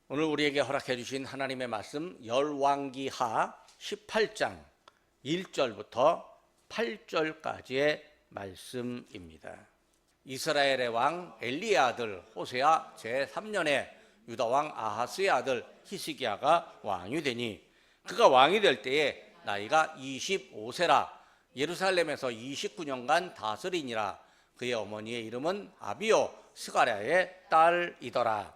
오늘 우리에게 허락해 주신 하나님의 말씀 열왕기하 18장 1절부터 8절까지의 말씀입니다. 이스라엘의 왕 엘리의 아들 호세아 제3년에 유다 왕 아하스의 아들 히스기야가 왕이 되니 그가 왕이 될 때에 나이가 25세라 예루살렘에서 29년간 다스리니라. 그의 어머니의 이름은 아비요 스가랴의 딸이더라.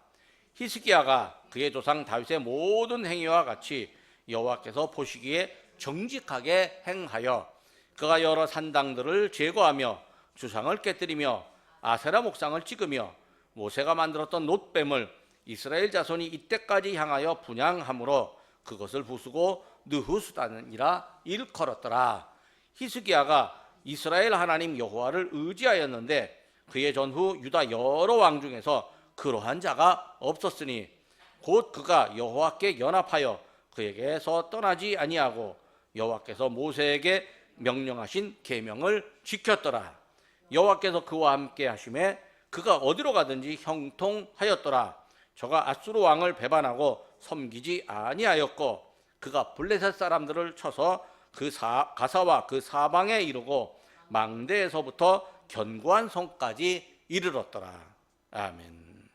히스기야가 그의 조상 다윗의 모든 행위와 같이 여호와께서 보시기에 정직하게 행하여 그가 여러 산당들을 제거하며 주상을 깨뜨리며 아세라 목상을 찍으며 모세가 만들었던 놋뱀을 이스라엘 자손이 이때까지 향하여 분향함으로 그것을 부수고 느후수단이라 일컬었더라. 히스기야가 이스라엘 하나님 여호와를 의지하였는데 그의 전후 유다 여러 왕 중에서 그러한 자가 없었으니 곧 그가 여호와께 연합하여 그에게서 떠나지 아니하고 여호와께서 모세에게 명령하신 계명을 지켰더라. 여호와께서 그와 함께 하심에 그가 어디로 가든지 형통하였더라. 저가 아수르 왕을 배반하고 섬기지 아니하였고 그가 블레셋 사람들을 쳐서 그 가사와 그 사방에 이르고 망대에서부터 견고한 성까지 이르렀더라. 아멘.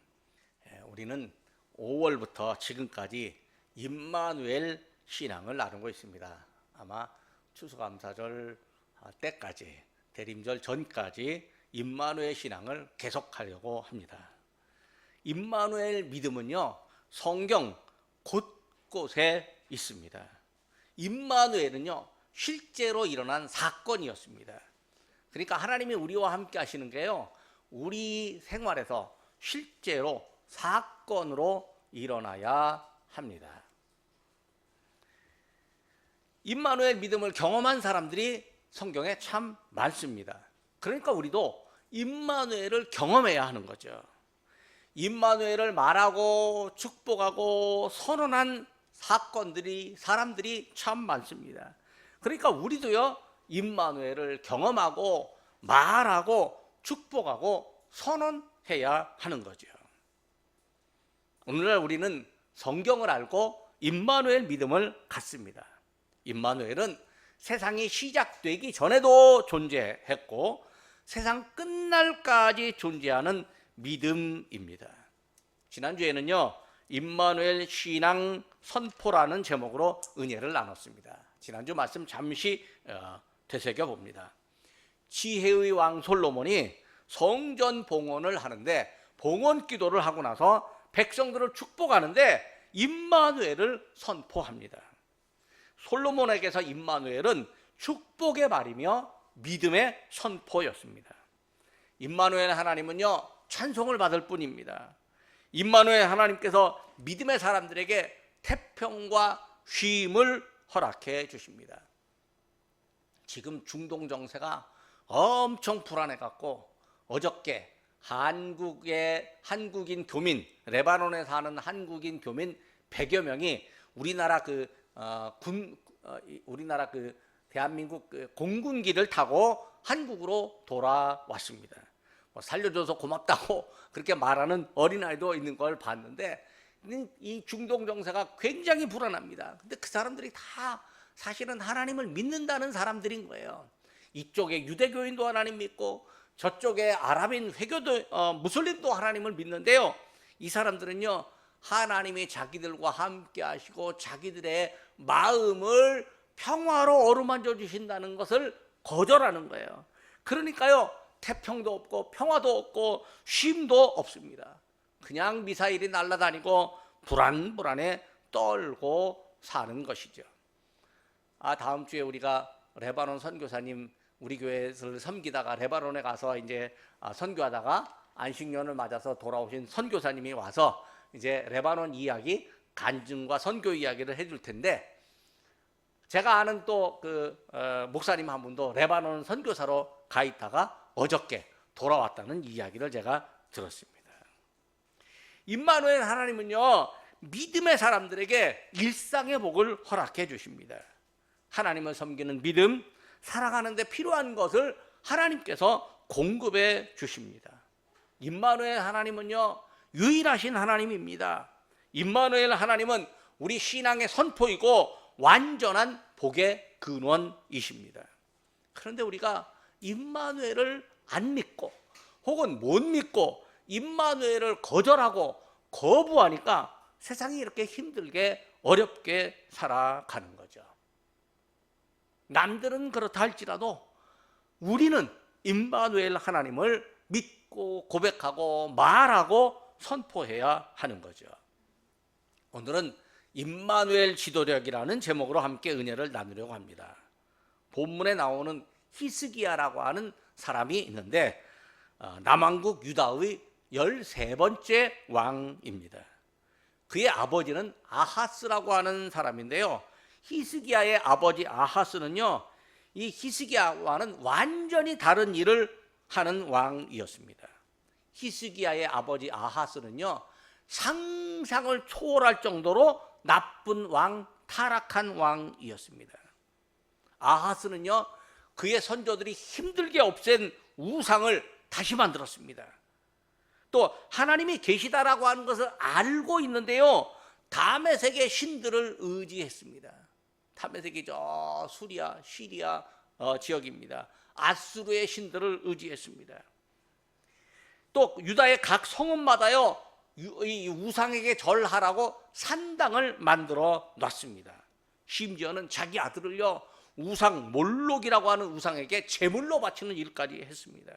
우리는 5월부터 지금까지 임마누엘 신앙을 나누고 있습니다. 아마 추수감사절 때까지, 대림절 전까지 임마누엘 신앙을 계속하려고 합니다. 임마누엘 믿음은요, 성경 곳곳에 있습니다. 임마누엘은요, 실제로 일어난 사건이었습니다. 그러니까 하나님이 우리와 함께 하시는 게요, 우리 생활에서 실제로 사건으로 일어나야 합니다. 임마누엘 믿음을 경험한 사람들이 성경에 참 많습니다. 그러니까 우리도 임마누엘을 경험해야 하는 거죠. 임마누엘을 말하고 축복하고 선언한 사람들이 참 많습니다. 그러니까 우리도요, 임마누엘을 경험하고 말하고 축복하고 선언해야 하는 거죠. 오늘날 우리는 성경을 알고 임마누엘 믿음을 갖습니다. 임마누엘은 세상이 시작되기 전에도 존재했고 세상 끝날까지 존재하는 믿음입니다. 지난주에는요, 임마누엘 신앙 선포라는 제목으로 은혜를 나눴습니다. 지난주 말씀 잠시 되새겨 봅니다. 지혜의 왕 솔로몬이 성전 봉헌을 하는데 봉헌 기도를 하고 나서 백성들을 축복하는데 임마누엘을 선포합니다. 솔로몬에게서 임마누엘은 축복의 말이며 믿음의 선포였습니다. 임마누엘 하나님은요, 찬송을 받을 뿐입니다. 임마누엘 하나님께서 믿음의 사람들에게 태평과 쉼을 허락해 주십니다. 지금 중동 정세가 엄청 불안해 갖고 어저께 한국인 교민, 레바논에 사는 한국인 교민 100여 명이 우리나라 대한민국 공군기를 타고 한국으로 돌아왔습니다. 살려줘서 고맙다고 그렇게 말하는 어린아이도 있는 걸 봤는데 이 중동 정세가 굉장히 불안합니다. 근데 그 사람들이 다 사실은 하나님을 믿는다는 사람들인 거예요. 이쪽에 유대교인도 하나님 믿고 저쪽에 아랍인 무슬림도 하나님을 믿는데요, 이 사람들은요, 하나님이 자기들과 함께 하시고 자기들의 마음을 평화로 어루만져 주신다는 것을 거절하는 거예요. 그러니까요, 태평도 없고 평화도 없고 쉼도 없습니다. 그냥 미사일이 날아다니고 불안에 떨고 사는 것이죠. 다음 주에 우리가 레바논 선교사님, 우리 교회를 섬기다가 레바논에 가서 이제 선교하다가 안식년을 맞아서 돌아오신 선교사님이 와서 이제 레바논 이야기, 간증과 선교 이야기를 해줄 텐데, 제가 아는 또 목사님 한 분도 레바논 선교사로 가 있다가 어저께 돌아왔다는 이야기를 제가 들었습니다. 임마누엘 하나님은요, 믿음의 사람들에게 일상의 복을 허락해 주십니다. 하나님을 섬기는 믿음, 살아가는 데 필요한 것을 하나님께서 공급해 주십니다. 임마누엘 하나님은요, 유일하신 하나님입니다. 임마누엘 하나님은 우리 신앙의 선포이고 완전한 복의 근원이십니다. 그런데 우리가 임마누엘을 안 믿고 혹은 못 믿고 임마누엘을 거절하고 거부하니까 세상이 이렇게 힘들게 어렵게 살아가는 거죠. 남들은 그렇다 할지라도 우리는 임마누엘 하나님을 믿고 고백하고 말하고 선포해야 하는 거죠. 오늘은 임마누엘 지도력이라는 제목으로 함께 은혜를 나누려고 합니다. 본문에 나오는 히스기야라고 하는 사람이 있는데 남왕국 유다의 13번째 왕입니다. 그의 아버지는 아하스라고 하는 사람인데요. 히스기야의 아버지 아하스는요, 이 히스기야와는 완전히 다른 일을 하는 왕이었습니다. 히스기야의 아버지 아하스는요, 상상을 초월할 정도로 나쁜 왕, 타락한 왕이었습니다. 아하스는요, 그의 선조들이 힘들게 없앤 우상을 다시 만들었습니다. 또 하나님이 계시다라고 하는 것을 알고 있는데요, 다메섹의 신들을 의지했습니다. 다메섹이 저 수리아, 시리아 지역입니다. 아수르의 신들을 의지했습니다. 또 유다의 각 성읍마다요, 이 우상에게 절하라고 산당을 만들어 놨습니다. 심지어는 자기 아들을요, 우상 몰록이라고 하는 우상에게 제물로 바치는 일까지 했습니다.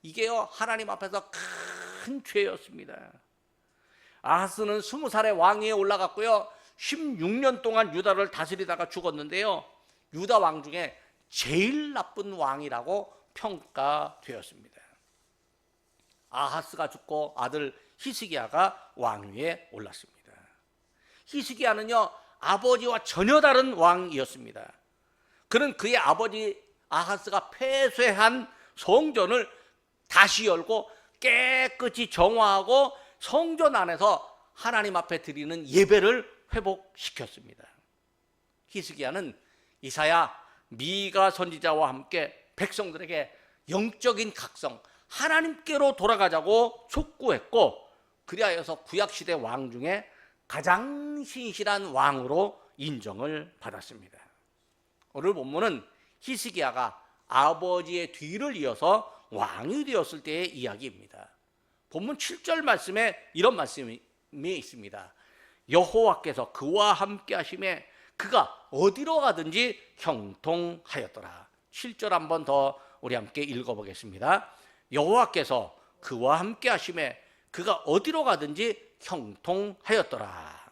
이게요, 하나님 앞에서 큰 죄였습니다. 아하스는 20살에 왕위에 올라갔고요, 16년 동안 유다를 다스리다가 죽었는데요, 유다 왕 중에 제일 나쁜 왕이라고 평가되었습니다. 아하스가 죽고 아들 히스기야가 왕위에 올랐습니다. 히스기야는요, 아버지와 전혀 다른 왕이었습니다. 그는 그의 아버지 아하스가 폐쇄한 성전을 다시 열고 깨끗이 정화하고 성전 안에서 하나님 앞에 드리는 예배를 회복시켰습니다. 히스기야는 이사야, 미가 선지자와 함께 백성들에게 영적인 각성, 하나님께로 돌아가자고 촉구했고, 그리하여서 구약시대 왕 중에 가장 신실한 왕으로 인정을 받았습니다. 오늘 본문은 히스기야가 아버지의 뒤를 이어서 왕이 되었을 때의 이야기입니다. 본문 7절 말씀에 이런 말씀이 있습니다. 여호와께서 그와 함께 하심에 그가 어디로 가든지 형통하였더라. 7절 한번 더 우리 함께 읽어보겠습니다. 여호와께서 그와 함께 하심에 그가 어디로 가든지 형통하였더라.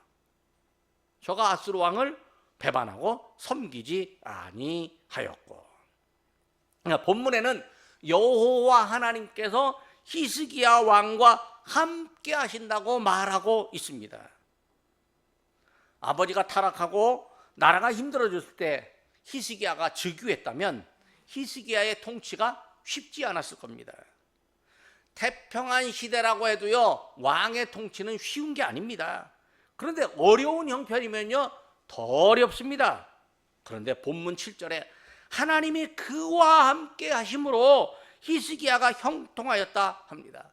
저가 아수르 왕을 배반하고 섬기지 아니하였고. 본문에는 여호와 하나님께서 히스기야 왕과 함께 하신다고 말하고 있습니다. 아버지가 타락하고 나라가 힘들어졌을 때 히스기야가 즉위했다면 히스기야의 통치가 쉽지 않았을 겁니다. 태평한 시대라고 해도요, 왕의 통치는 쉬운 게 아닙니다. 그런데 어려운 형편이면요, 더 어렵습니다. 그런데 본문 7절에 하나님이 그와 함께 하심으로 히스기야가 형통하였다 합니다.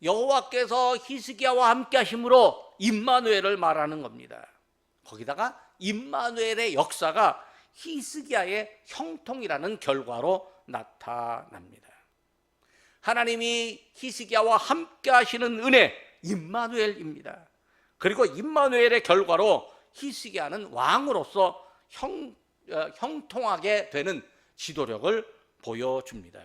여호와께서 히스기야와 함께 하심으로 임마누엘을 말하는 겁니다. 거기다가 임마누엘의 역사가 히스기야의 형통이라는 결과로 나타납니다. 하나님이 히스기야와 함께 하시는 은혜, 임마누엘입니다. 그리고 임마누엘의 결과로 히스기야는 왕으로서 형통하게 되는 지도력을 보여줍니다.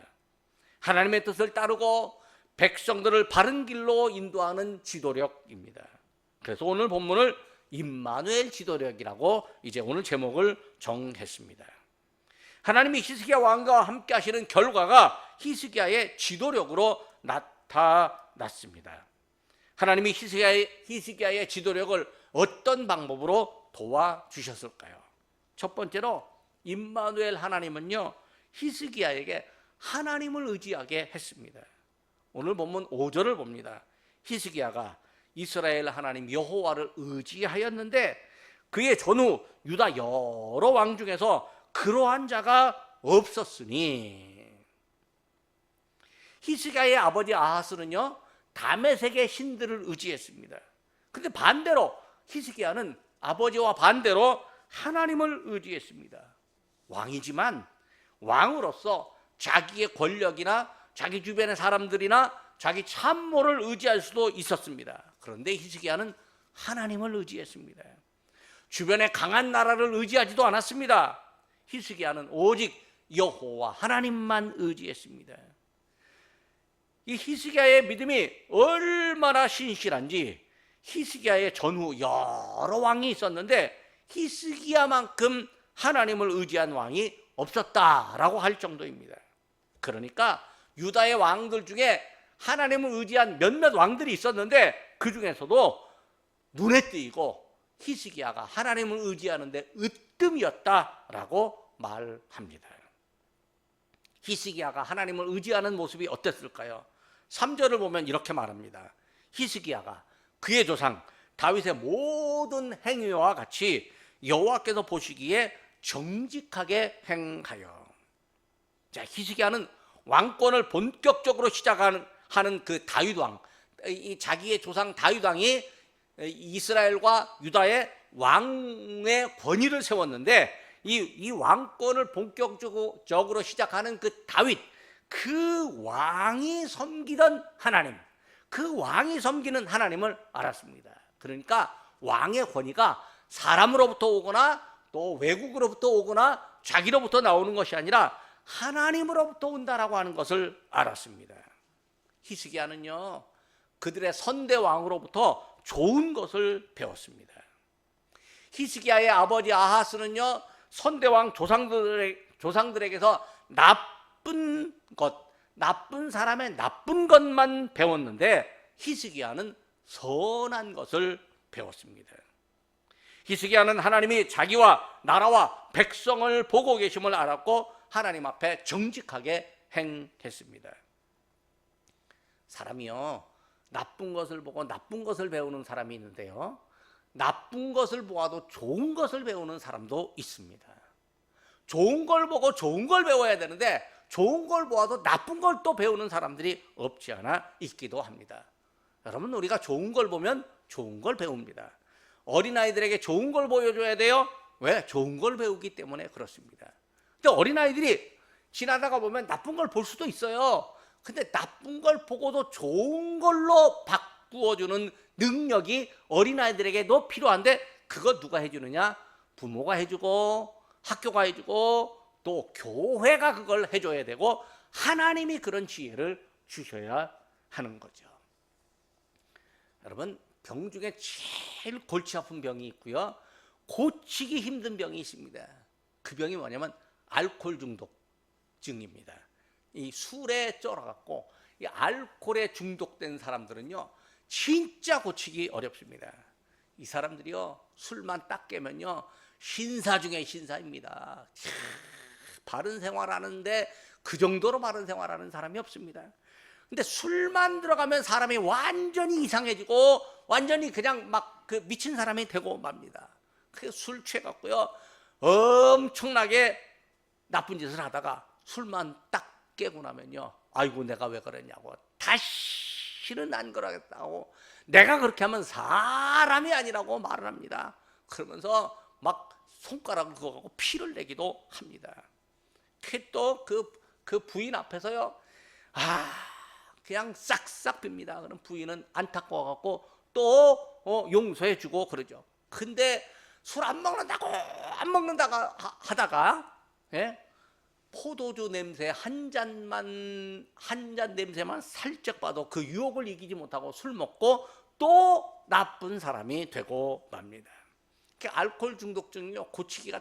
하나님의 뜻을 따르고 백성들을 바른 길로 인도하는 지도력입니다. 그래서 오늘 본문을 임마누엘 지도력이라고 이제 오늘 제목을 정했습니다. 하나님이 히스기야 왕과 함께 하시는 결과가 히스기야의 지도력으로 나타났습니다. 하나님이 히스기야의 지도력을 어떤 방법으로 도와주셨을까요? 첫 번째로 임마누엘 하나님은요, 히스기야에게 하나님을 의지하게 했습니다. 오늘 본문 5절을 봅니다. 히스기야가 이스라엘 하나님 여호와를 의지하였는데 그의 전후 유다 여러 왕 중에서 그러한 자가 없었으니. 히스기야의 아버지 아하스는요, 다메섹의 신들을 의지했습니다. 근데 반대로 히스기야는 아버지와 반대로 하나님을 의지했습니다. 왕이지만 왕으로서 자기의 권력이나 자기 주변의 사람들이나 자기 참모를 의지할 수도 있었습니다. 그런데 히스기야는 하나님을 의지했습니다. 주변에 강한 나라를 의지하지도 않았습니다. 히스기야는 오직 여호와 하나님만 의지했습니다. 이 히스기야의 믿음이 얼마나 신실한지 히스기야의 전후 여러 왕이 있었는데 히스기야만큼 하나님을 의지한 왕이 없었다라고 할 정도입니다. 그러니까 유다의 왕들 중에 하나님을 의지한 몇몇 왕들이 있었는데 그 중에서도 눈에 띄고 히스기야가 하나님을 의지하는데 으뜸이었다라고 말합니다. 히스기야가 하나님을 의지하는 모습이 어땠을까요? 3절을 보면 이렇게 말합니다. 히스기야가 그의 조상 다윗의 모든 행위와 같이 여호와께서 보시기에 정직하게 행하여. 자, 히스기야는 왕권을 본격적으로 시작하는 그 다윗 왕, 이 자기의 조상 다윗 왕이 이스라엘과 유다의 왕의 권위를 세웠는데 이 왕권을 본격적으로 시작하는 그 다윗, 그 왕이 섬기던 하나님, 그 왕이 섬기는 하나님을 알았습니다. 그러니까 왕의 권위가 사람으로부터 오거나 또 외국으로부터 오거나 자기로부터 나오는 것이 아니라 하나님으로부터 온다라고 하는 것을 알았습니다. 히스기야는요, 그들의 선대 왕으로부터 좋은 것을 배웠습니다. 히스기야의 아버지 아하스는요, 선대왕 조상들에게서 나쁜 것, 나쁜 사람의 나쁜 것만 배웠는데 히스기야는 선한 것을 배웠습니다. 히스기야는 하나님이 자기와 나라와 백성을 보고 계심을 알았고 하나님 앞에 정직하게 행했습니다. 사람이요, 나쁜 것을 보고 나쁜 것을 배우는 사람이 있는데요, 나쁜 것을 보아도 좋은 것을 배우는 사람도 있습니다. 좋은 걸 보고 좋은 걸 배워야 되는데 좋은 걸 보아도 나쁜 걸 또 배우는 사람들이 없지 않아 있기도 합니다. 여러분, 우리가 좋은 걸 보면 좋은 걸 배웁니다. 어린아이들에게 좋은 걸 보여줘야 돼요. 왜? 좋은 걸 배우기 때문에 그렇습니다. 근데 어린아이들이 지나다가 보면 나쁜 걸 볼 수도 있어요. 근데 나쁜 걸 보고도 좋은 걸로 바꾸어주는 능력이 어린아이들에게도 필요한데 그거 누가 해주느냐? 부모가 해주고 학교가 해주고 또 교회가 그걸 해줘야 되고 하나님이 그런 지혜를 주셔야 하는 거죠. 여러분, 병 중에 제일 골치 아픈 병이 있고요, 고치기 힘든 병이 있습니다. 그 병이 뭐냐면 알코올 중독증입니다. 이 술에 쩔어갖고 이 알코올에 중독된 사람들은요 진짜 고치기 어렵습니다. 이 사람들이요 술만 딱 깨면요 신사 중에 신사입니다. 바른 생활하는데 그 정도로 바른 생활하는 사람이 없습니다. 근데 술만 들어가면 사람이 완전히 이상해지고 완전히 그냥 막 그 미친 사람이 되고 맙니다. 그 술 취해갖고요 엄청나게 나쁜 짓을 하다가 술만 딱 깨고 나면요, 아이고 내가 왜 그랬냐고, 다시는 안 그러겠다고, 내가 그렇게 하면 사람이 아니라고 말을 합니다. 그러면서 막 손가락을 그어가고 피를 내기도 합니다. 또 그 부인 앞에서요, 그냥 싹싹 빕니다. 그럼 부인은 안타까워갖고 또 용서해주고 그러죠. 근데 술 안 먹는다고 하다가 포도주 냄새 한 잔 냄새만 살짝 봐도 그 유혹을 이기지 못하고 술 먹고 또 나쁜 사람이 되고 맙니다. 알코올 중독증은요 고치기가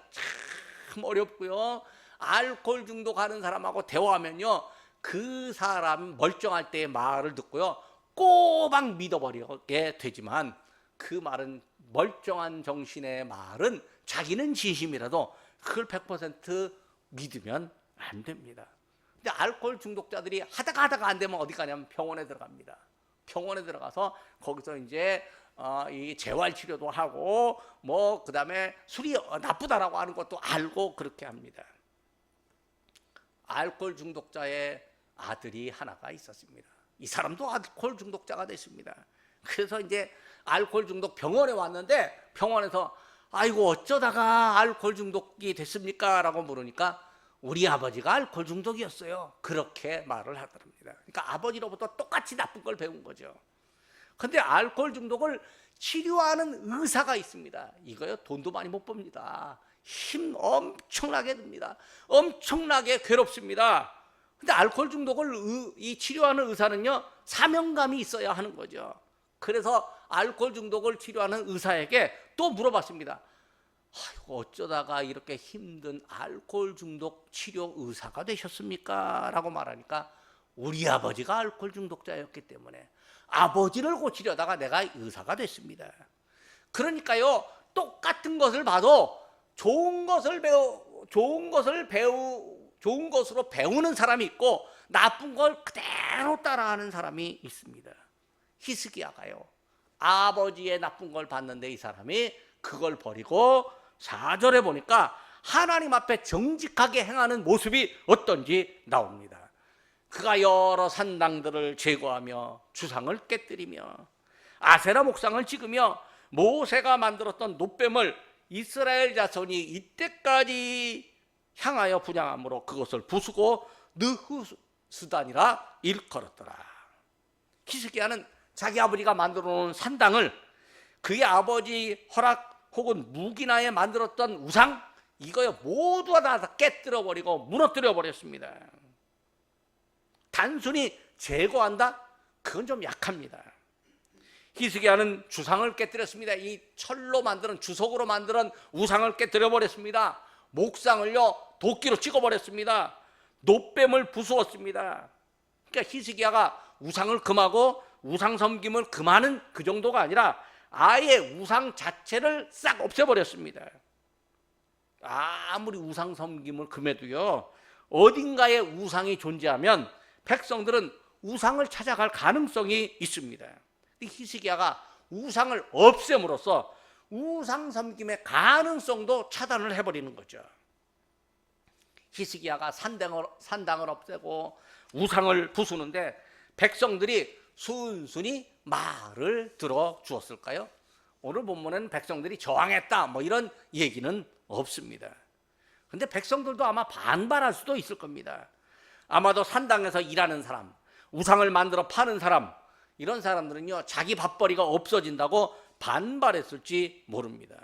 참 어렵고요, 알코올 중독하는 사람하고 대화하면요 그 사람 멀쩡할 때의 말을 듣고요 꼬박 믿어버리게 되지만 그 말은 멀쩡한 정신의 말은 자기는 진심이라도 그걸 100% 믿으면 안 됩니다. 근데 알코올 중독자들이 하다가 안 되면 어디 가냐면 병원에 들어갑니다. 병원에 들어가서 거기서 이제 이 재활 치료도 하고 뭐 그다음에 술이 나쁘다라고 하는 것도 알고 그렇게 합니다. 알코올 중독자의 아들이 하나가 있었습니다. 이 사람도 알코올 중독자가 됐습니다. 그래서 이제 알코올 중독 병원에 왔는데 병원에서 아이고 어쩌다가 알코올 중독이 됐습니까? 라고 물으니까 우리 아버지가 알코올 중독이었어요. 그렇게 말을 하더랍니다. 그러니까 아버지로부터 똑같이 나쁜 걸 배운 거죠. 근데 알코올 중독을 치료하는 의사가 있습니다. 이거요 돈도 많이 못 법니다. 힘 엄청나게 듭니다. 엄청나게 괴롭습니다. 근데 알코올 중독을 이 치료하는 의사는요 사명감이 있어야 하는 거죠. 그래서 알코올 중독을 치료하는 의사에게 또 물어봤습니다. 아이고, 어쩌다가 이렇게 힘든 알코올 중독 치료 의사가 되셨습니까? 라고 말하니까 우리 아버지가 알코올 중독자였기 때문에 아버지를 고치려다가 내가 의사가 됐습니다. 그러니까요 똑같은 것을 봐도 좋은 것으로 배우는 사람이 있고 나쁜 걸 그대로 따라하는 사람이 있습니다. 히스기야가요 아버지의 나쁜 걸 봤는데 이 사람이 그걸 버리고 4절에 보니까 하나님 앞에 정직하게 행하는 모습이 어떤지 나옵니다. 그가 여러 산당들을 제거하며 주상을 깨뜨리며 아세라 목상을 찍으며 모세가 만들었던 놋뱀을 이스라엘 자손이 이때까지 향하여 분향함으로 그것을 부수고 느후스단이라 일컬었더라. 히스기야는 자기 아버지가 만들어 놓은 산당을 그의 아버지 허락 혹은 무기나에 만들었던 우상 이거요 모두 다 깨뜨려 버리고 무너뜨려 버렸습니다. 단순히 제거한다? 그건 좀 약합니다. 히스기야는 주상을 깨뜨렸습니다. 이 철로 만드는 주석으로 만드는 우상을 깨뜨려 버렸습니다. 목상을요 도끼로 찍어 버렸습니다. 놋뱀을 부수었습니다. 그러니까 히스기야가 우상을 금하고 우상 섬김을 금하는 그 정도가 아니라 아예 우상 자체를 싹 없애버렸습니다. 아무리 우상 섬김을 금해도요 어딘가에 우상이 존재하면 백성들은 우상을 찾아갈 가능성이 있습니다. 히스기야가 우상을 없앰으로써 우상 섬김의 가능성도 차단을 해버리는 거죠. 히스기야가 산당을 없애고 우상을 부수는데 백성들이 순순히 말을 들어주었을까요? 오늘 본문에는 백성들이 저항했다 뭐 이런 얘기는 없습니다. 근데 백성들도 아마 반발할 수도 있을 겁니다. 아마도 산당에서 일하는 사람, 우상을 만들어 파는 사람 이런 사람들은요 자기 밥벌이가 없어진다고 반발했을지 모릅니다.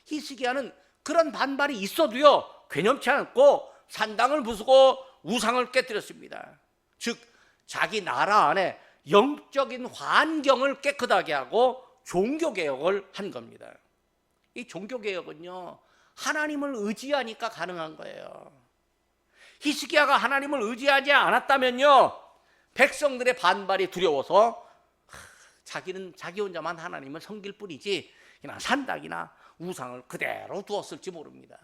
히스기야는 그런 반발이 있어도요 괴념치 않고 산당을 부수고 우상을 깨뜨렸습니다. 즉 자기 나라 안에 영적인 환경을 깨끗하게 하고 종교개혁을 한 겁니다. 이 종교개혁은요 하나님을 의지하니까 가능한 거예요. 히스기야가 하나님을 의지하지 않았다면요 백성들의 반발이 두려워서 자기는 자기 혼자만 하나님을 섬길 뿐이지 그냥 산당이나 우상을 그대로 두었을지 모릅니다.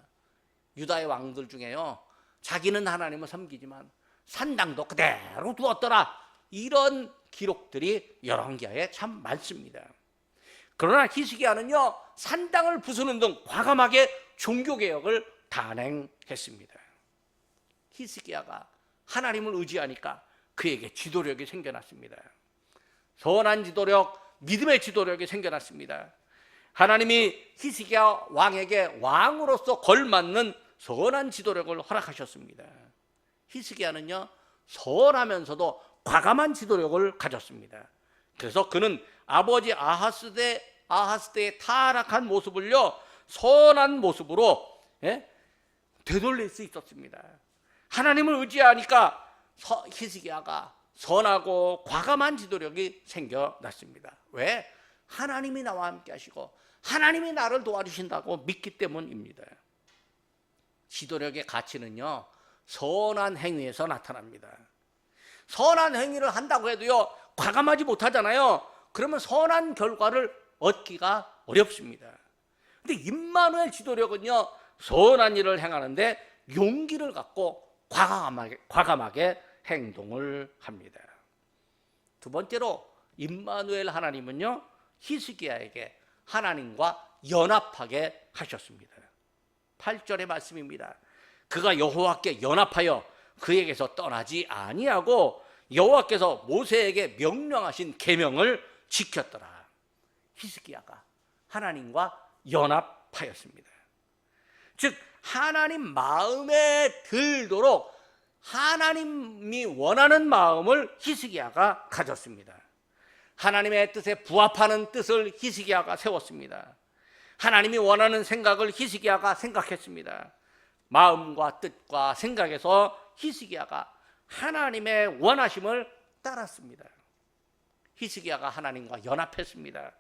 유다의 왕들 중에요 자기는 하나님을 섬기지만 산당도 그대로 두었더라 이런 기록들이 열왕기하에 참 많습니다. 그러나 히스기야는요 산당을 부수는 등 과감하게 종교개혁을 단행했습니다. 히스기야가 하나님을 의지하니까 그에게 지도력이 생겨났습니다. 선한 지도력, 믿음의 지도력이 생겨났습니다. 하나님이 히스기야 왕에게 왕으로서 걸맞는 선한 지도력을 허락하셨습니다. 히스기야는요 선하면서도 과감한 지도력을 가졌습니다. 그래서 그는 아버지 아하스 때의 타락한 모습을요 선한 모습으로 되돌릴 수 있었습니다. 하나님을 의지하니까 히스기야가 선하고 과감한 지도력이 생겨났습니다. 왜? 하나님이 나와 함께 하시고 하나님이 나를 도와주신다고 믿기 때문입니다. 지도력의 가치는요 선한 행위에서 나타납니다. 선한 행위를 한다고 해도요 과감하지 못하잖아요. 그러면 선한 결과를 얻기가 어렵습니다. 근데 임마누엘 지도력은요 선한 일을 행하는데 용기를 갖고 과감하게 행동을 합니다. 두 번째로 임마누엘 하나님은요 히스기야에게 하나님과 연합하게 하셨습니다. 8절의 말씀입니다. 그가 여호와께 연합하여 그에게서 떠나지 아니하고 여호와께서 모세에게 명령하신 계명을 지켰더라. 히스기야가 하나님과 연합하였습니다. 즉 하나님 마음에 들도록 하나님이 원하는 마음을 히스기야가 가졌습니다. 하나님의 뜻에 부합하는 뜻을 히스기야가 세웠습니다. 하나님이 원하는 생각을 히스기야가 생각했습니다. 마음과 뜻과 생각에서 히스기야가 하나님의 원하심을 따랐습니다. 히스기야가 하나님과 연합했습니다.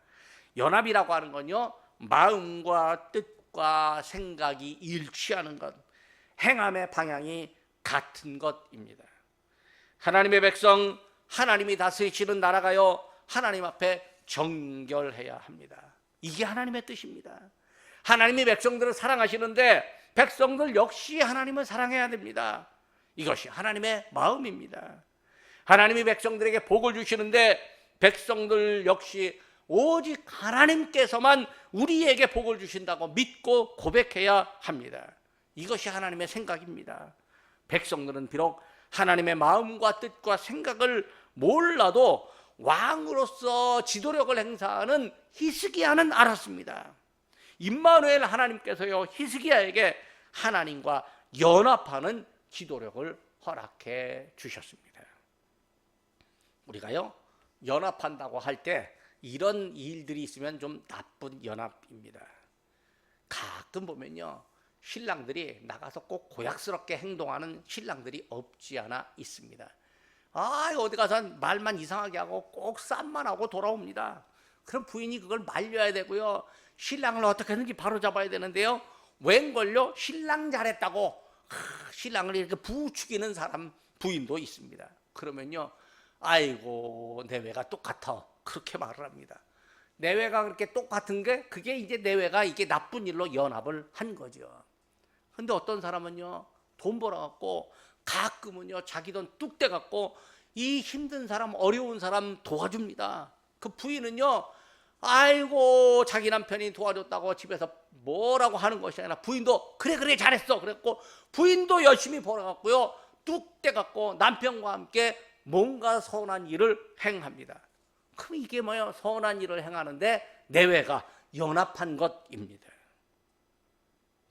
연합이라고 하는 건요, 마음과 뜻과 생각이 일치하는 것, 행함의 방향이 같은 것입니다. 하나님의 백성, 하나님이 다스리시는 나라가요, 하나님 앞에 정결해야 합니다. 이게 하나님의 뜻입니다. 하나님이 백성들을 사랑하시는데 백성들 역시 하나님을 사랑해야 됩니다. 이것이 하나님의 마음입니다. 하나님이 백성들에게 복을 주시는데 백성들 역시 오직 하나님께서만 우리에게 복을 주신다고 믿고 고백해야 합니다. 이것이 하나님의 생각입니다. 백성들은 비록 하나님의 마음과 뜻과 생각을 몰라도 왕으로서 지도력을 행사하는 히스기야는 알았습니다. 임마누엘 하나님께서요, 히스기야에게 하나님과 연합하는 지도력을 허락해 주셨습니다. 우리가요, 연합한다고 할 때 이런 일들이 있으면 좀 나쁜 연합입니다. 가끔 보면요, 신랑들이 나가서 꼭 고약스럽게 행동하는 신랑들이 없지 않아 있습니다. 어디 가서 말만 이상하게 하고 꼭 쌈만 하고 돌아옵니다. 그럼 부인이 그걸 말려야 되고요, 신랑을 어떻게든지 바로잡아야 되는데요, 웬걸요, 신랑 잘했다고 신랑을 이렇게 부추기는 사람, 부인도 있습니다. 그러면요, 아이고 내외가 똑같아, 그렇게 말을 합니다. 내외가 그렇게 똑같은 게, 그게 이제 내외가 이게 나쁜 일로 연합을 한 거죠. 근데 어떤 사람은요, 돈 벌어갖고 가끔은요 자기 돈 뚝 떼갖고 이 힘든 사람, 어려운 사람 도와줍니다. 그 부인은요, 아이고 자기 남편이 도와줬다고 집에서 뭐라고 하는 것이 아니라 부인도 그래 잘했어 그랬고, 부인도 열심히 벌어갖고요 뚝 떼갖고 남편과 함께 뭔가 선한 일을 행합니다. 그럼 이게 뭐예요? 선한 일을 행하는데 내외가 연합한 것입니다.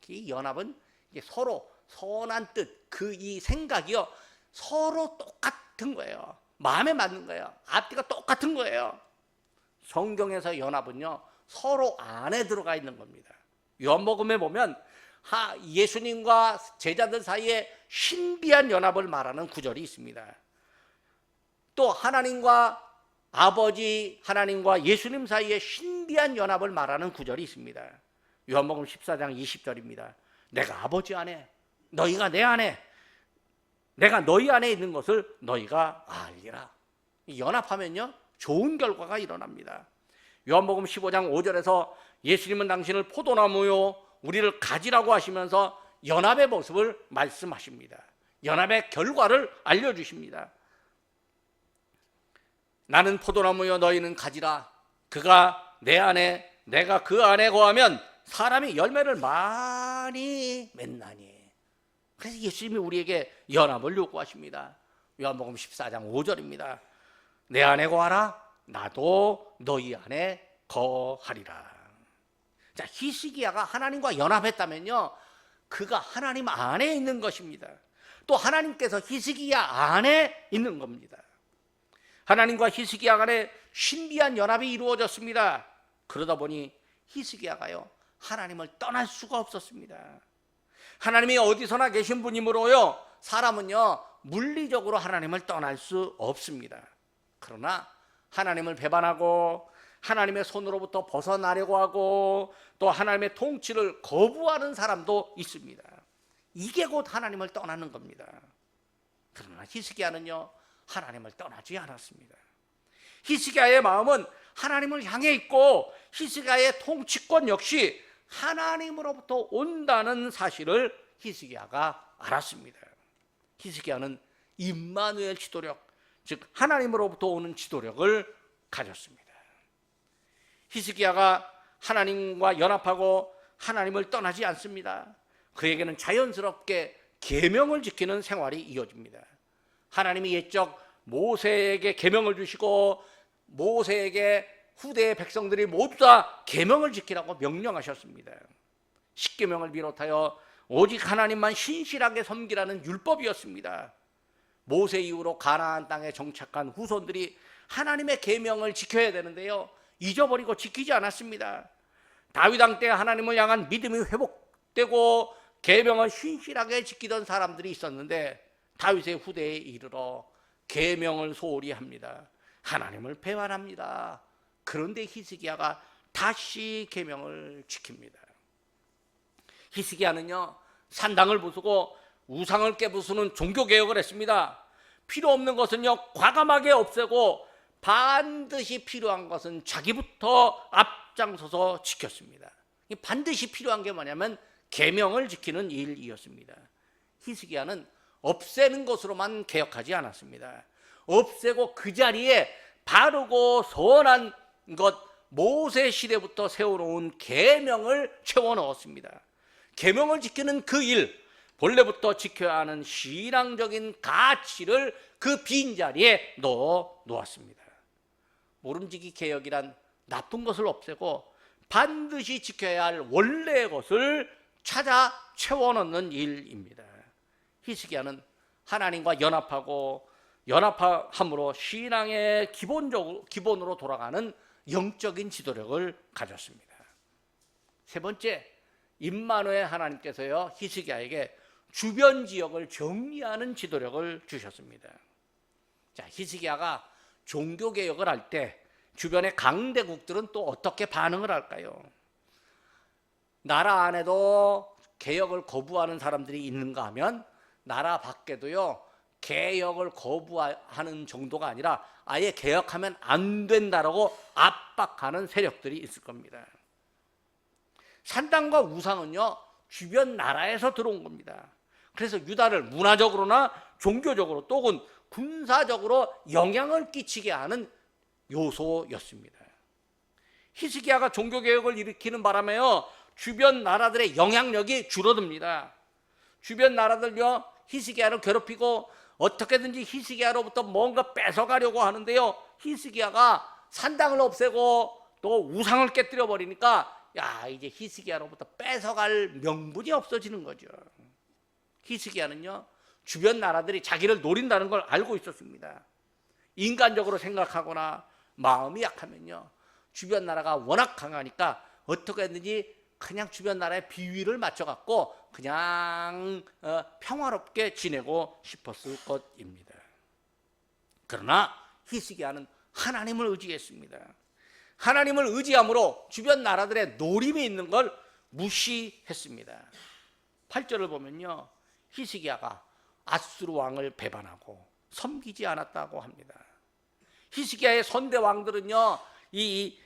이 연합은 이게 서로 선한 뜻, 이 생각이요 서로 똑같은 거예요. 마음에 맞는 거예요. 앞뒤가 똑같은 거예요. 성경에서 연합은요 서로 안에 들어가 있는 겁니다. 요한복음에 보면 예수님과 제자들 사이에 신비한 연합을 말하는 구절이 있습니다. 또 하나님과 아버지, 하나님과 예수님 사이에 신비한 연합을 말하는 구절이 있습니다. 요한복음 14장 20절입니다. 내가 아버지 안에, 너희가 내 안에, 내가 너희 안에 있는 것을 너희가 알리라. 연합하면요 좋은 결과가 일어납니다. 요한복음 15장 5절에서 예수님은 당신을 포도나무요 우리를 가지라고 하시면서 연합의 모습을 말씀하십니다. 연합의 결과를 알려주십니다. 나는 포도나무요 너희는 가지라. 그가 내 안에 내가 그 안에 거하면 사람이 열매를 많이 맺나니. 그래서 예수님이 우리에게 연합을 요구하십니다. 요한복음 14장 5절입니다. 내 안에 거하라. 나도 너희 안에 거하리라. 자, 히스기야가 하나님과 연합했다면요 그가 하나님 안에 있는 것입니다. 또 하나님께서 히스기야 안에 있는 겁니다. 하나님과 히스기야 간에 신비한 연합이 이루어졌습니다. 그러다 보니 히스기야가요 하나님을 떠날 수가 없었습니다. 하나님이 어디서나 계신 분이므로요 사람은요 물리적으로 하나님을 떠날 수 없습니다. 그러나 하나님을 배반하고 하나님의 손으로부터 벗어나려고 하고 또 하나님의 통치를 거부하는 사람도 있습니다. 이게 곧 하나님을 떠나는 겁니다. 그러나 히스기야는요 하나님을 떠나지 않았습니다. 히스기야의 마음은 하나님을 향해 있고 히스기야의 통치권 역시 하나님으로부터 온다는 사실을 히스기야가 알았습니다. 히스기야는 임마누엘 지도력, 즉 하나님으로부터 오는 지도력을 가졌습니다. 히스기야가 하나님과 연합하고 하나님을 떠나지 않습니다. 그에게는 자연스럽게 계명을 지키는 생활이 이어집니다. 하나님이 옛적 모세에게 계명을 주시고 모세에게 후대의 백성들이 모두 다 계명을 지키라고 명령하셨습니다. 십계명을 비롯하여 오직 하나님만 신실하게 섬기라는 율법이었습니다. 모세 이후로 가나안 땅에 정착한 후손들이 하나님의 계명을 지켜야 되는데요, 잊어버리고 지키지 않았습니다. 다윗 왕 때 하나님을 향한 믿음이 회복되고 계명을 신실하게 지키던 사람들이 있었는데 다윗의 후대에 이르러 계명을 소홀히 합니다. 하나님을 배반합니다. 그런데 히스기야가 다시 계명을 지킵니다. 히스기야는요, 산당을 부수고 우상을 깨부수는 종교개혁을 했습니다. 필요 없는 것은요 과감하게 없애고 반드시 필요한 것은 자기부터 앞장서서 지켰습니다. 반드시 필요한 게 뭐냐면 계명을 지키는 일이었습니다. 히스기야는 없애는 것으로만 개혁하지 않았습니다. 없애고 그 자리에 바르고 선한 것, 모세 시대부터 세워놓은 계명을 채워 넣었습니다. 계명을 지키는 그 일, 본래부터 지켜야 하는 신앙적인 가치를 그 빈자리에 넣어 놓았습니다. 모름지기 개혁이란 나쁜 것을 없애고 반드시 지켜야 할 원래의 것을 찾아 채워넣는 일입니다. 히스기야는 하나님과 연합함으로 신앙의 기본으로 돌아가는 영적인 지도력을 가졌습니다. 세 번째, 임마누엘 하나님께서요 히스기야에게 주변 지역을 정리하는 지도력을 주셨습니다. 자, 히스기야가 종교 개혁을 할 때 주변의 강대국들은 또 어떻게 반응을 할까요? 나라 안에도 개혁을 거부하는 사람들이 있는가 하면 나라 밖에도요 개혁을 거부하는 정도가 아니라 아예 개혁하면 안 된다라고 압박하는 세력들이 있을 겁니다. 산당과 우상은요 주변 나라에서 들어온 겁니다. 그래서 유다를 문화적으로나 종교적으로 또는 군사적으로 영향을 끼치게 하는 요소였습니다. 히스기야가 종교개혁을 일으키는 바람에요 주변 나라들의 영향력이 줄어듭니다. 주변 나라들요 히스기야를 괴롭히고 어떻게든지 히스기야로부터 뭔가 뺏어가려고 하는데요, 히스기야가 산당을 없애고 또 우상을 깨뜨려 버리니까 이제 히스기야로부터 뺏어갈 명분이 없어지는 거죠. 히스기야는요 주변 나라들이 자기를 노린다는 걸 알고 있었습니다. 인간적으로 생각하거나 마음이 약하면요 주변 나라가 워낙 강하니까 어떻게 했는지 그냥 주변 나라의 비위를 맞춰갖고 그냥 평화롭게 지내고 싶었을 것입니다. 그러나 히스기야는 하나님을 의지했습니다. 하나님을 의지함으로 주변 나라들의 노림이 있는 걸 무시했습니다. 8절을 보면요 히스기야가 아수르 왕을 배반하고 섬기지 않았다고 합니다. 히스기야의 선대 왕들은요 이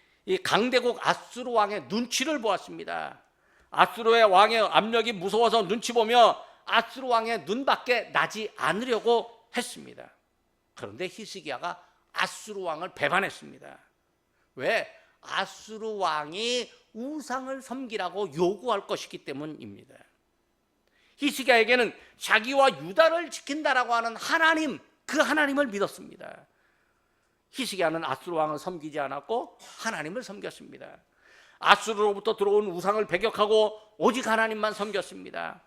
강대국 아수르 왕의 눈치를 보았습니다. 아수르의 왕의 압력이 무서워서 눈치 보며 아수르 왕의 눈밖에 나지 않으려고 했습니다. 그런데 히스기야가 아수르 왕을 배반했습니다. 왜? 아수르 왕이 우상을 섬기라고 요구할 것이기 때문입니다. 히스기야에게는 자기와 유다를 지킨다라고 하는 하나님, 그 하나님을 믿었습니다. 히스기야는 아수르 왕을 섬기지 않았고 하나님을 섬겼습니다. 아수르로부터 들어온 우상을 배격하고 오직 하나님만 섬겼습니다.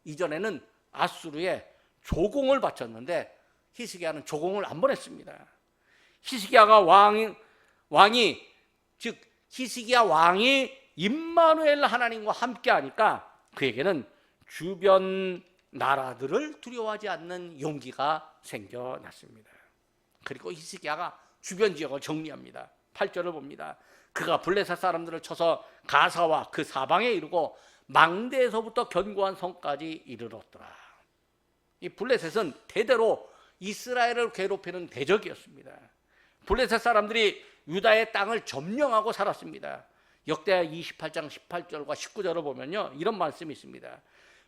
이전에는 아수르에 조공을 바쳤는데 히스기야는 조공을 안 보냈습니다. 히스기야가 즉 히스기야 왕이 임마누엘 하나님과 함께 하니까 그에게는 주변 나라들을 두려워하지 않는 용기가 생겨났습니다. 그리고 히스기야가 주변 지역을 정리합니다. 8절을 봅니다. 그가 블레셋 사람들을 쳐서 가사와 그 사방에 이르고 망대에서부터 견고한 성까지 이르렀더라. 이 블레셋은 대대로 이스라엘을 괴롭히는 대적이었습니다. 블레셋 사람들이 유다의 땅을 점령하고 살았습니다. 역대하 28장 18절과 19절을 보면요 이런 말씀이 있습니다.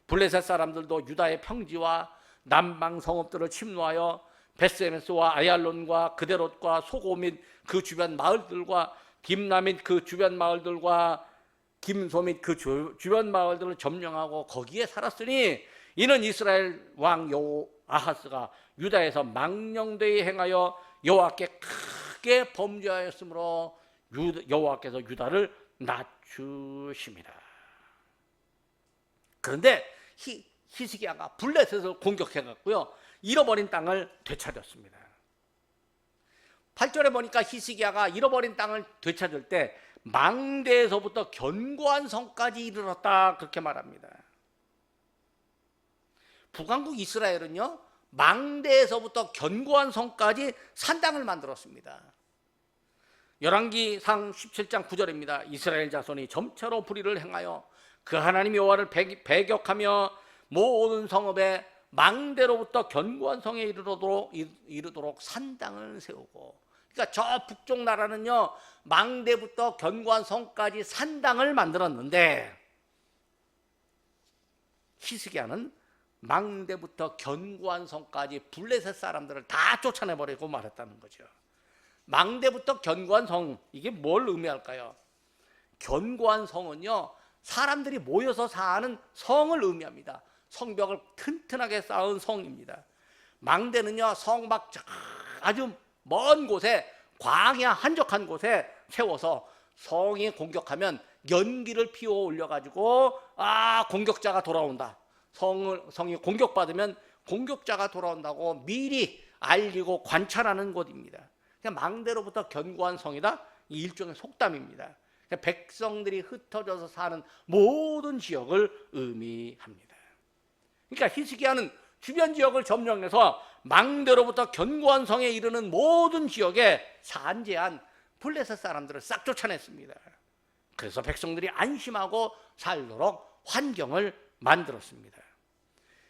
블레셋 사람들도 유다의 평지와 남방 성읍들을 침노하여 베스메스와 아얄론과 그데롯과 소고 및 그 주변 마을들과 김나 및 그 주변 마을들과 김소 및 그 주변 마을들을 점령하고 거기에 살았으니 이는 이스라엘 왕 아하스가 유다에서 망령되이 행하여 여호와께 크게 범죄하였으므로 여호와께서 유다를 낮추십니다. 그런데 히스기야가 블레셋을 공격해갖고요, 잃어버린 땅을 되찾았습니다. 8절에 보니까 히스기야가 잃어버린 땅을 되찾을 때 망대에서부터 견고한 성까지 이르렀다, 그렇게 말합니다. 북왕국 이스라엘은요, 망대에서부터 견고한 성까지 산당을 만들었습니다. 열왕기상 17장 9절입니다. 이스라엘 자손이 점차로 불의를 행하여 그 하나님 여호와를 배격하며 모든 성읍에 망대로부터 견고한 성에 이르도록 산당을 세우고, 그러니까 저 북쪽 나라는요, 망대부터 견고한 성까지 산당을 만들었는데 히스기야는 망대부터 견고한 성까지 블레셋 사람들을 다 쫓아내버리고 말았다는 거죠. 망대부터 견고한 성, 이게 뭘 의미할까요? 견고한 성은요, 사람들이 모여서 사는 성을 의미합니다. 성벽을 튼튼하게 쌓은 성입니다. 망대는요, 성 밖 아주 먼 곳에, 광야 한적한 곳에 세워서 성이 공격하면 연기를 피워 올려가지고, 공격자가 돌아온다, 성이 공격받으면 공격자가 돌아온다고 미리 알리고 관찰하는 곳입니다. 그냥 망대로부터 견고한 성이다, 이 일종의 속담입니다. 백성들이 흩어져서 사는 모든 지역을 의미합니다. 그러니까 히스기야는 주변 지역을 점령해서 망대로부터 견고한 성에 이르는 모든 지역에 산재한 블레셋 사람들을 싹 쫓아냈습니다. 그래서 백성들이 안심하고 살도록 환경을 만들었습니다.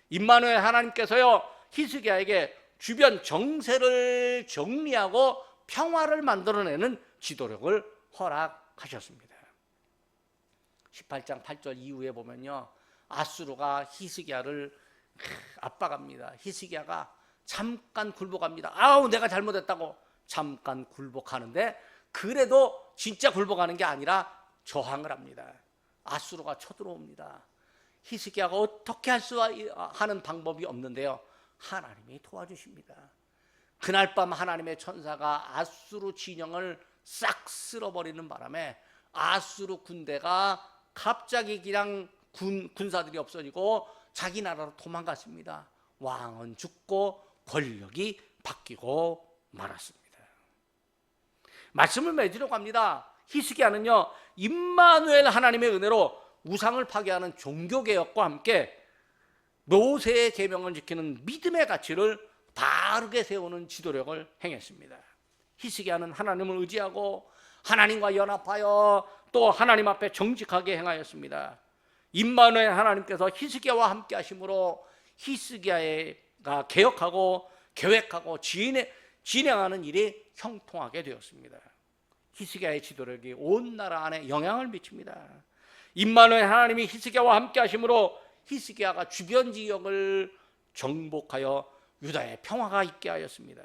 임마누엘 하나님께서요, 히스기야에게 주변 정세를 정리하고 평화를 만들어내는 지도력을 허락하셨습니다. 18장 8절 이후에 보면요, 아수르가 히스기야를 압박합니다. 히스기야가 잠깐 굴복합니다. 내가 잘못했다고 잠깐 굴복하는데, 그래도 진짜 굴복하는 게 아니라 저항을 합니다. 아수르가 쳐들어옵니다. 히스기야가 어떻게 하는 방법이 없는데요, 하나님이 도와주십니다. 그날 밤 하나님의 천사가 아수르 진영을 싹 쓸어버리는 바람에 아수르 군대가 갑자기 그냥 군사들이 없어지고 자기 나라로 도망갔습니다. 왕은 죽고 권력이 바뀌고 말았습니다. 말씀을 맺으려고 합니다. 히스기야는요, 임마누엘 하나님의 은혜로 우상을 파괴하는 종교개혁과 함께 모세의 계명을 지키는 믿음의 가치를 바르게 세우는 지도력을 행했습니다. 히스기야는 하나님을 의지하고 하나님과 연합하여 또 하나님 앞에 정직하게 행하였습니다. 임마누엘 하나님께서 히스기야와 함께 하심으로 히스기야가 개혁하고 계획하고 진행하는 일이 형통하게 되었습니다. 히스기야의 지도력이 온 나라 안에 영향을 미칩니다. 임마누엘 하나님이 히스기야와 함께 하심으로 히스기야가 주변 지역을 정복하여 유다에 평화가 있게 하였습니다.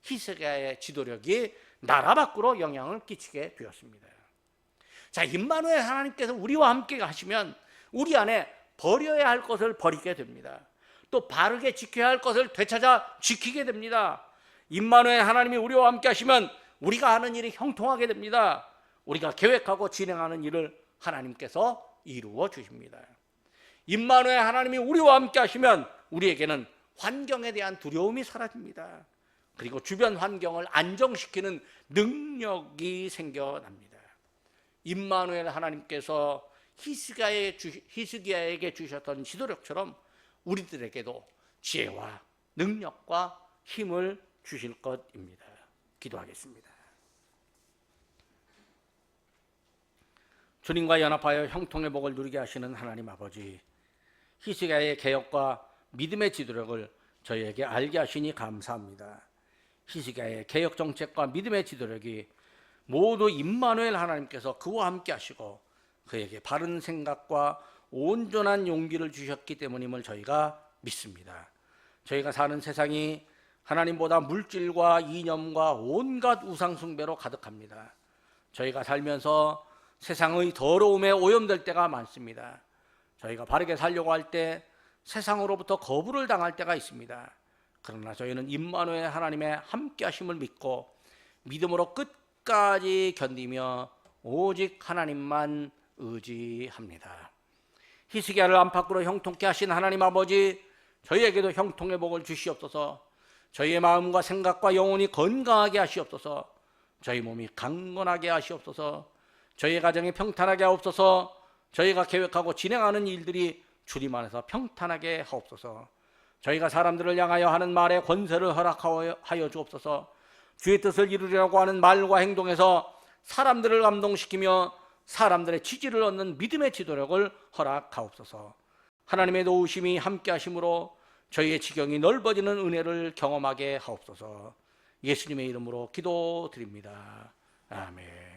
히스기야의 지도력이 나라 밖으로 영향을 끼치게 되었습니다. 자, 임마누엘 하나님께서 우리와 함께 하시면 우리 안에 버려야 할 것을 버리게 됩니다. 또 바르게 지켜야 할 것을 되찾아 지키게 됩니다. 임마누엘 하나님이 우리와 함께 하시면 우리가 하는 일이 형통하게 됩니다. 우리가 계획하고 진행하는 일을 하나님께서 이루어 주십니다. 임마누엘 하나님이 우리와 함께 하시면 우리에게는 환경에 대한 두려움이 사라집니다. 그리고 주변 환경을 안정시키는 능력이 생겨납니다. 임마누엘 하나님께서 히스기야에게 주셨던 지도력처럼 우리들에게도 지혜와 능력과 힘을 주실 것입니다. 기도하겠습니다. 주님과 연합하여 형통의 복을 누리게 하시는 하나님 아버지, 히스기야의 개혁과 믿음의 지도력을 저희에게 알게 하시니 감사합니다. 히스기야의 개혁 정책과 믿음의 지도력이 모두 임마누엘 하나님께서 그와 함께 하시고 그에게 바른 생각과 온전한 용기를 주셨기 때문임을 저희가 믿습니다. 저희가 사는 세상이 하나님보다 물질과 이념과 온갖 우상 숭배로 가득합니다. 저희가 살면서 세상의 더러움에 오염될 때가 많습니다. 저희가 바르게 살려고 할 때 세상으로부터 거부를 당할 때가 있습니다. 그러나 저희는 임마누엘 하나님의 함께 하심을 믿고 믿음으로 끝까지 견디며 오직 하나님만 의지합니다. 히스기야를 안팎으로 형통케 하신 하나님 아버지, 저희에게도 형통의 복을 주시옵소서. 저희의 마음과 생각과 영혼이 건강하게 하시옵소서. 저희 몸이 강건하게 하시옵소서. 저희 가정이 평탄하게 하옵소서. 저희가 계획하고 진행하는 일들이 주님 안에서 평탄하게 하옵소서. 저희가 사람들을 향하여 하는 말에 권세를 허락하여 주옵소서. 주의 뜻을 이루려고 하는 말과 행동에서 사람들을 감동시키며 사람들의 지지를 얻는 믿음의 지도력을 허락하옵소서. 하나님의 도우심이 함께 하심으로 저희의 지경이 넓어지는 은혜를 경험하게 하옵소서. 예수님의 이름으로 기도드립니다. 아멘.